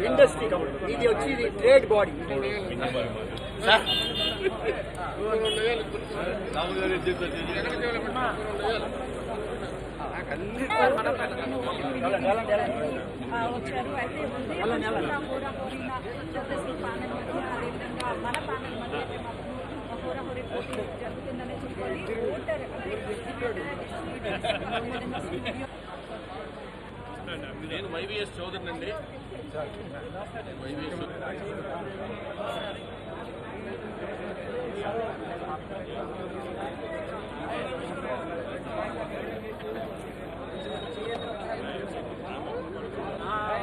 Industry ఇది వచ్చి trade body వచ్చారు. అయితే మన ప్యానెల్ మధ్య హోరాహోరీ పోటీ జరుగుతుందనే చెప్పాలి. నేను వైవిఎస్ చౌదరి అండి. వైవిఎస్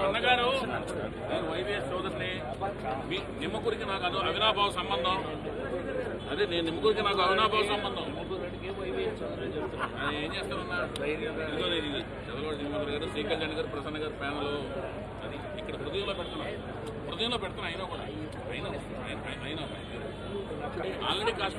అన్నగారు, నేను వైవిఎస్ చౌదరిని. మీ నిమ్మకూరికి నాకు అవినాభావ సంబంధం. అదే నేను నిమ్మకూరికి నాకు అవినాభావ సంబంధం. ఏం చేస్తానన్నా, చంద్రబాబు నిమ్మకూరి గారు, శ్రీకళ్యాణ్ గారు, ప్రసన్న గారు ప్యానల్ అది ఇక్కడ హృదయంలో పెడుతున్నా అయినా కూడా అయినా ఆల్రెడీ కాస్ట్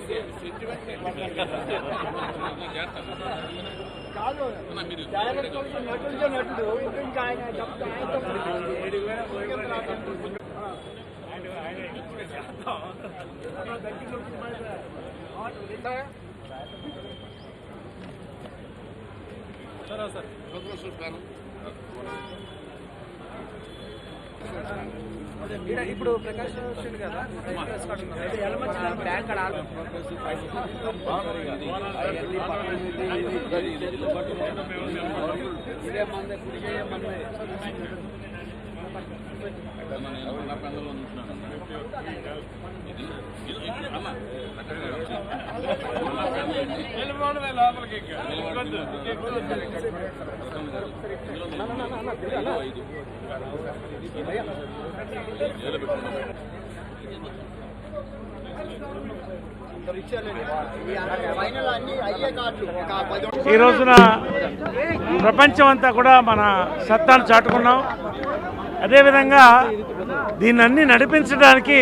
ఇప్పుడు ప్రకాష్ కదా బ్యాంక్ ఈ రోజున ప్రపంచం అంతా కూడా మన సత్తాను చాటుకున్నాం. అదేవిధంగా దీన్ని నడిపించడానికి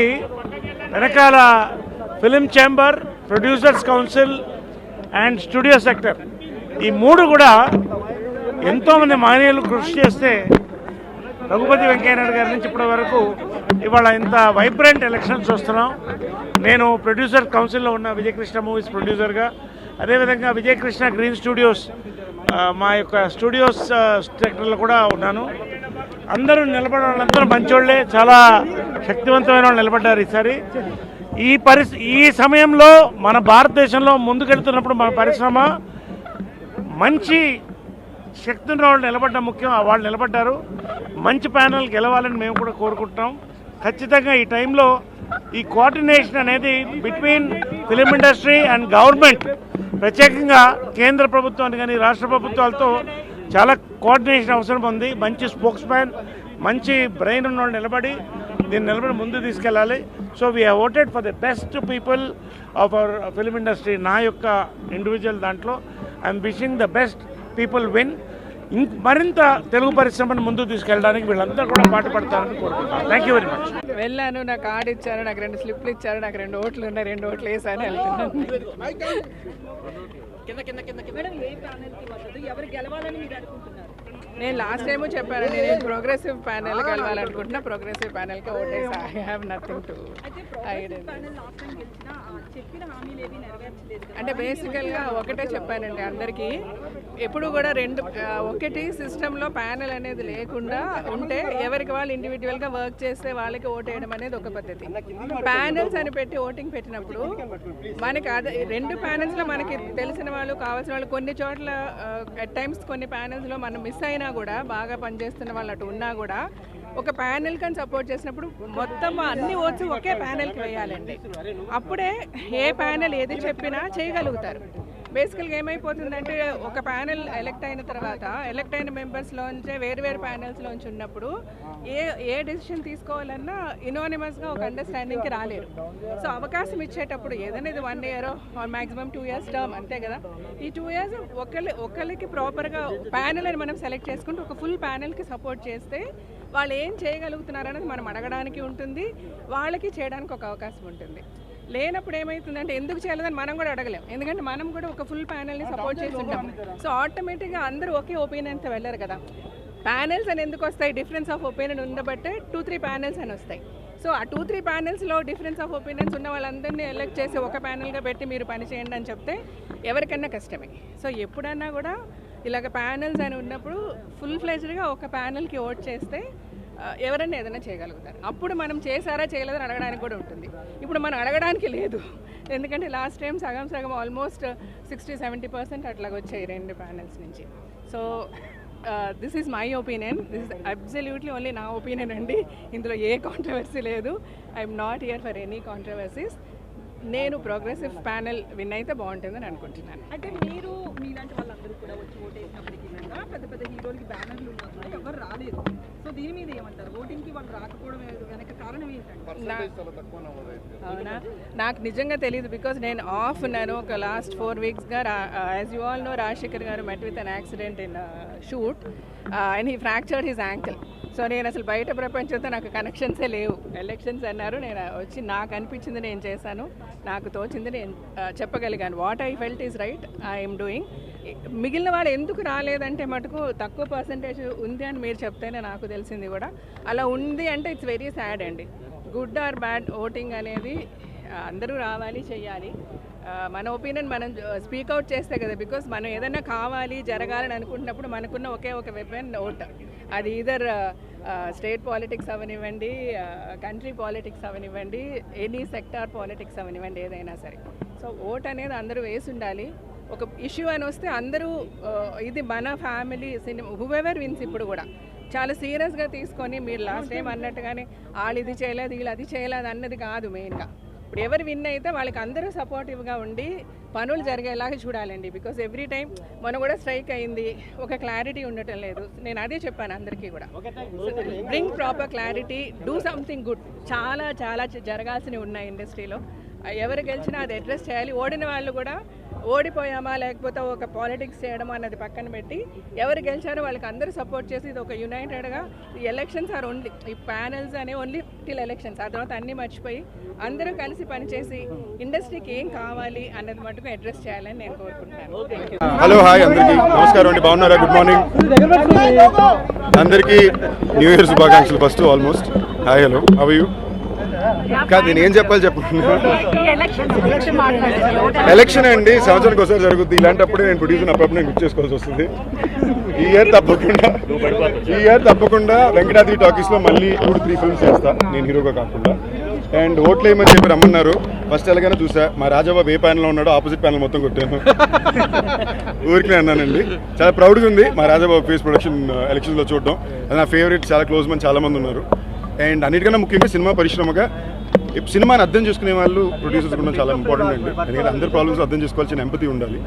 వెనకాల film chamber, producers council and studio sector, ఈ మూడు కూడా ఎంతోమంది మహనీయులు కృషి చేస్తే రఘుపతి వెంకయ్యనాయుడు గారి నుంచి ఇప్పటి వరకు ఇవాళ ఇంత వైబ్రెంట్ ఎలక్షన్స్ చూస్తున్నాం. నేను ప్రొడ్యూసర్ కౌన్సిల్లో ఉన్న విజయకృష్ణ మూవీస్ ప్రొడ్యూసర్గా, అదేవిధంగా విజయకృష్ణ గ్రీన్ స్టూడియోస్ మా యొక్క స్టూడియోస్ సెక్టర్లో కూడా ఉన్నాను. అందరూ నిలబడిన వాళ్ళందరూ మంచోళ్లే, చాలా శక్తివంతమైన వాళ్ళు నిలబడ్డారు ఈసారి. ఈ సమయంలో మన భారతదేశంలో ముందుకెళ్తున్నప్పుడు మన పరిశ్రమ మంచి శక్తి ఉన్న వాళ్ళు నిలబడ్డం ముఖ్యం. వాళ్ళు నిలబడ్డారు. మంచి ప్యానల్ గెలవాలని మేము కూడా కోరుకుంటున్నాం. ఖచ్చితంగా ఈ టైంలో ఈ కోఆర్డినేషన్ అనేది between film industry and government, ప్రత్యేకంగా కేంద్ర ప్రభుత్వాన్ని కానీ రాష్ట్ర ప్రభుత్వాలతో చాలా కోఆర్డినేషన్ అవసరం ఉంది. మంచి స్పోక్స్ మ్యాన్, మంచి బ్రెయిన్ ఉన్న వాళ్ళు నిలబడి ముందు తీసుకెళ్ళాలి. So we have voted for the best people of our film industry. నా యొక్క ఇండివిజువల్ దాంట్లో I'm wishing the best people win. మరింత తెలుగు పరిశ్రమను ముందుకు తీసుకెళ్ళడానికి వీళ్ళంతా కూడా పాటుపడతారని కోరుకుంటున్నాను. Thank you very much. వెళ్ళాను, నాకు కార్డు ఇచ్చారు, నాకు 2 స్లిప్లు ఇచ్చారు, నాకు 2 ఓట్లు ఉన్నాయి, 2 ఓట్లు వేసాను, వెళ్తున్నాను. నేను లాస్ట్ టైము చెప్పానండి, నేను ప్రోగ్రెసివ్ ప్యానెల్కి వెళ్ళాలనుకుంటున్నా. ప్రోగ్రెసివ్ ప్యానెల్కి ఓటేసి I have nothing to hide. అంటే బేసికల్గా ఒకటే చెప్పానండి అందరికీ, ఎప్పుడు కూడా ఒకటి సిస్టంలో ప్యానెల్ అనేది లేకుండా ఉంటే ఎవరికి వాళ్ళు ఇండివిజువల్గా వర్క్ చేస్తే వాళ్ళకి ఓటేయడం అనేది ఒక పద్ధతి. ప్యానెల్స్ అని పెట్టి ఓటింగ్ పెట్టినప్పుడు మనకి అదే 2 ప్యానెల్స్లో మనకి తెలిసిన వాళ్ళు, కావాల్సిన వాళ్ళు, కొన్ని చోట్ల అట్ టైమ్స్ కొన్ని ప్యానెల్స్లో మనం మిస్ అయినా కూడా, బాగా పనిచేస్తున్న వాళ్ళు అటు ఉన్నా కూడా, ఒక ప్యానెల్ కానీ సపోర్ట్ చేసినప్పుడు మొత్తం అన్ని ఓట్స్ ఒకే ప్యానెల్కి వేయాలండి. అప్పుడే ఏ ప్యానెల్ ఏది చెప్పినా చేయగలుగుతారు. బేసికల్గా ఏమైపోతుందంటే ఒక ప్యానెల్ ఎలక్ట్ అయిన తర్వాత ఎలక్ట్ అయిన మెంబర్స్లోంచే వేరు వేరు ప్యానెల్స్లోంచి ఉన్నప్పుడు ఏ డెసిషన్ తీసుకోవాలన్నా ఇనానిమస్గా ఒక అండర్స్టాండింగ్కి రాలేరు. సో అవకాశం ఇచ్చేటప్పుడు ఏదైనా ఇది 1 year మ్యాక్సిమం 2 years టర్మ్ అంతే కదా. ఈ 2 years ఒకరికి ప్రాపర్గా ప్యానెల్ అని మనం సెలెక్ట్ చేసుకుంటూ ఒక ఫుల్ ప్యానెల్కి సపోర్ట్ చేస్తే వాళ్ళు ఏం చేయగలుగుతున్నారు అనేది మనం అడగడానికి ఉంటుంది, వాళ్ళకి చేయడానికి ఒక అవకాశం ఉంటుంది. లేనప్పుడు ఏమవుతుందంటే ఎందుకు చేయలేదని మనం కూడా అడగలేం, ఎందుకంటే మనం కూడా ఒక ఫుల్ ప్యానెల్ని సపోర్ట్ చేస్తుంటాం. సో ఆటోమేటిక్గా అందరూ ఒకే ఒపీనియన్తో వెళ్ళరు కదా. ప్యానెల్స్ అని ఎందుకు వస్తాయి, డిఫరెన్స్ ఆఫ్ ఒపీనియన్ ఉండబట్టే 2-3 ప్యానెల్స్ అని వస్తాయి. సో ఆ 2-3 ప్యానెల్స్లో డిఫరెన్స్ ఆఫ్ ఒపీనియన్స్ ఉన్న వాళ్ళందరినీ ఎలెక్ట్ చేసి ఒక ప్యానెల్గా పెట్టి మీరు పని చేయండి అని చెప్తే ఎవరికన్నా కష్టమే. సో ఎప్పుడన్నా కూడా ఇలాగ ప్యానెల్స్ అని ఉన్నప్పుడు ఫుల్ ఫ్లెజ్డ్గా ఒక ప్యానెల్కి ఓట్ చేస్తే ఎవరైనా ఏదైనా చేయగలుగుతారు. అప్పుడు మనం చేశారా చేయలేదని అడగడానికి కూడా ఉంటుంది. ఇప్పుడు మనం అడగడానికి లేదు, ఎందుకంటే లాస్ట్ టైం సగం ఆల్మోస్ట్ 60-70% అట్లాగ వచ్చాయి 2 ప్యానెల్స్ నుంచి. So this is my opinion, this is absolutely only నా ఒపీనియన్ అండి. ఇందులో ఏ కాంట్రవర్సీ లేదు. I'm not here for any controversies. నేను ప్రోగ్రెసివ్ ప్యానెల్ విన్ అయితే బాగుంటుందని అనుకుంటున్నాను. అంటే మీరు మీలాంటి వాళ్ళందరూ కూడా వచ్చి ఓటేసినప్పటికీ కనుక పెద్ద పెద్ద హీరోలకి బ్యానర్లు ఉన్నా కూడా ఎవరు రాలేదు. సో దీని మీద ఏమంటారు, ఓటింగ్కి వాళ్ళు రాకపోవడం వెనక కారణం ఏంటంటే? అవునా, నాకు నిజంగా తెలియదు. బికాజ్ నేను ఆఫ్ ఉన్నాను ఒక లాస్ట్ 4 weeksగా. As you all know, Rajasekhar garu met with an accident in shoot and he fractured his ankle. So నేను అసలు బయట ప్రపంచంతో నాకు కనెక్షన్సే లేవు. ఎలక్షన్స్ అన్నారు, నేను వచ్చి నాకు అనిపించింది నేను చేశాను, నాకు తోచింది నేను చెప్పగలిగాను. What I felt is right I'm doing. మిగిలిన వాళ్ళు ఎందుకు రాలేదంటే మటుకు తక్కువ పర్సంటేజ్ ఉంది అని మీరు చెప్తేనే నాకు తెలిసింది కూడా. అలా ఉంది అంటే ఇట్స్ వెరీ సాడ్ అండి. గుడ్ ఆర్ బ్యాడ్ ఓటింగ్ అనేది అందరూ రావాలి, చెయ్యాలి. మన ఒపీనియన్ మనం స్పీక్అవుట్ చేస్తే కదా. బికాస్ మనం ఏదైనా కావాలి జరగాలని అనుకుంటున్నప్పుడు మనకున్న ఒకే ఒక వెపన్ ఓట్. అది ఈదర్ స్టేట్ పాలిటిక్స్ అవనివ్వండి, కంట్రీ పాలిటిక్స్ అవనివ్వండి, ఎనీ సెక్టార్ పాలిటిక్స్ అవనివ్వండి, ఏదైనా సరే. సో ఓట్ అనేది అందరూ వేసి ఉండాలి. ఒక ఇష్యూ అని వస్తే అందరూ ఇది మన ఫ్యామిలీ సినిమా హూవెవర్ విన్స్ ఇప్పుడు కూడా చాలా సీరియస్గా తీసుకొని, మీరు లాస్ట్ టైం అన్నట్టుగానే వాళ్ళు ఇది చేయలేదు వీళ్ళు అది చేయలేదు అన్నది కాదు మెయిన్గా. ఇప్పుడు ఎవరు విన్ అయితే వాళ్ళకి అందరూ సపోర్టివ్గా ఉండి పనులు జరిగేలాగా చూడాలండి. బికాస్ ఎవ్రీ టైం మనం కూడా స్ట్రైక్ అయింది, ఒక క్లారిటీ ఉండటం లేదు. నేను అదే చెప్పాను అందరికీ కూడా, bring proper clarity, do something good. చాలా చాలా జరగాల్సినవి ఉన్నాయి ఇండస్ట్రీలో. ఎవరు గెలిచినా అది అడ్రస్ చేయాలి. ఓడిన వాళ్ళు కూడా ఓడిపోయామా లేకపోతే ఒక పాలిటిక్స్ చేయడం అన్నది పక్కన పెట్టి ఎవరు గెలిచారో వాళ్ళకి అందరూ సపోర్ట్ చేసి ఇది ఒక యునైటెడ్గా ఈ ఎలక్షన్స్ ఆర్ ఓన్లీ, ఈ ప్యానెల్స్ అనే ఓన్లీ టిల్ ఎలక్షన్స్. ఆ తర్వాత అన్నీ మర్చిపోయి అందరూ కలిసి పనిచేసి ఇండస్ట్రీకి ఏం కావాలి అన్నది మటుకు అడ్రస్ చేయాలని నేను కోరుకుంటాను. హలో, హాయ్ అందరికీ నమస్కారం అండి. బాగున్నారా? గుడ్ మార్నింగ్ అందరికీ. న్యూ ఇయర్ శుభాకాంక్షలు first. Almost hi, hello, how are you? కాదు, నేను ఏం చెప్పాలి చెప్పండి. ఎలక్షన్ అండి సంవత్సరానికి ఒకసారి జరుగుతుంది. ఇలాంటప్పుడే నేను ప్రొడ్యూసర్ అప్పుడప్పుడు నేను గుర్తు చేసుకోవాల్సి వస్తుంది. ఈ ఇయర్ తప్పకుండా వెంకటాద్రి టాకీస్లో మళ్ళీ 2-3 ఫిల్మ్స్ చేస్తా నేను హీరోగా కాకుండా. అండ్ ఓట్లు వేయమని చెప్పి రమ్మన్నారు. ఫస్ట్ ఎలాగైనా చూసా, మా రాజాబాబు ఏ ప్యానెల్లో ఉన్నాడో ఆపోజిట్ ప్యానెల్ మొత్తం కొట్టాను. ఊరికి అన్నానండి. చాలా ప్రౌడ్గా ఉంది మా రాజాబాబు ఫేస్ ప్రొడక్షన్ ఎలక్షన్స్లో చూడడం. అది నా ఫేవరెట్. చాలా క్లోజ్ మంది చాలామంది ఉన్నారు. అండ్ అన్నిటికన్నా ముఖ్యంగా సినిమా పరిశ్రమగా సినిమాని అర్థం చేసుకునే వాళ్ళు ప్రొడ్యూసర్స్ కూడా చాలా ఇంపార్టెంట్ అండి. ఎందుకంటే అందరి ప్రాబ్లమ్స్ అర్థం చేసుకోవాల్సిన ఎంపతి ఉండాలి.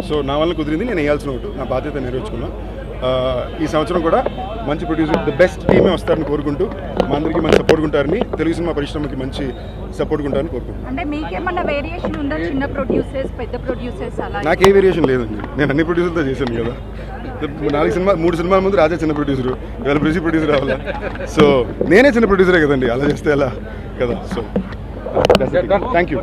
సో నా వల్ల కుదిరింది, నేను వేయాల్సిన ఒకటి నా బాధ్యత నెరవేర్చుకున్నా. ఈ సంవత్సరం కూడా మంచి ప్రొడ్యూసర్, ది బెస్ట్ టీమే వస్తారని కోరుకుంటూ, మా అందరికీ మంచి సపోర్ట్ ఉంటారని, తెలుగు సినిమా పరిశ్రమకి మంచి సపోర్ట్ ఉంటారని కోరుకుంటున్నాను. అంటే మీకేమన్నా వేరియేషన్ ఉందా, చిన్న ప్రొడ్యూసర్స్ పెద్ద ప్రొడ్యూసర్స్ అలా? నాకు ఏ వేరియేషన్ లేదండి. నేను అన్ని ప్రొడ్యూసర్తో చేశాను కదా. 3 సినిమాల ముందు రాజా చిన్న ప్రొడ్యూసరు, ఇవాళ బ్రిజీ ప్రొడ్యూసర్ అవ్వాలా. సో నేనే చిన్న ప్రొడ్యూసరే కదండి, అలా చేస్తే ఎలా కదా. So thank you.